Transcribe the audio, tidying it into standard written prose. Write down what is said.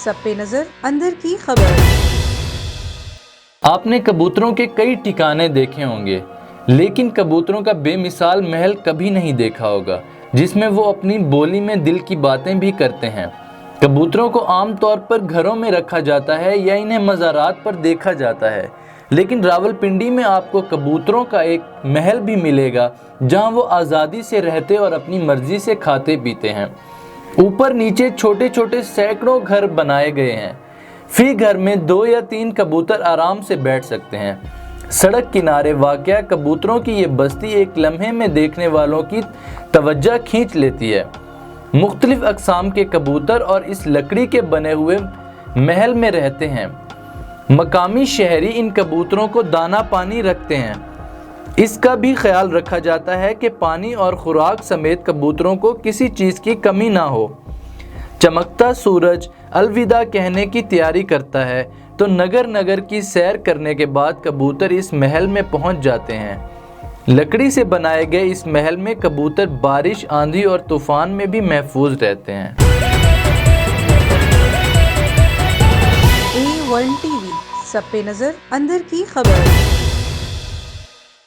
सब पे नजर अंदर की खबर। आपने कबूतरों के कई ठिकाने देखे होंगे, लेकिन कबूतरों का बेमिसाल महल कभी नहीं देखा होगा जिसमें वो अपनी बोली में दिल की बातें भी करते हैं। कबूतरों को आमतौर पर घरों में रखा जाता है या इन्हें मज़ारात पर देखा जाता है, लेकिन रावलपिंडी में आपको कबूतरों का एक महल भी मिलेगा जहां वो आज़ादी से रहते और अपनी मर्जी से खाते पीते हैं। ऊपर नीचे छोटे छोटे सैकड़ों घर बनाए गए हैं। फी घर में 2 या 3 कबूतर आराम से बैठ सकते हैं। सड़क किनारे वाक़या कबूतरों की ये बस्ती एक लम्हे में देखने वालों की तवज्जो खींच लेती है। मुख्तलिफ अक़साम के कबूतर और इस लकड़ी के बने हुए महल में रहते हैं। मकामी शहरी इन कबूतरों को दाना पानी रखते हैं। इसका भी ख्याल रखा जाता है कि पानी और खुराक समेत कबूतरों को किसी चीज़ की कमी ना हो। चमकता सूरज अलविदा कहने की तैयारी करता है तो नगर नगर की सैर करने के बाद कबूतर इस महल में पहुंच जाते हैं। लकड़ी से बनाए गए इस महल में कबूतर बारिश, आंधी और तूफान में भी महफूज रहते हैं। A1 TV, सब पे नजर अंदर की खबर।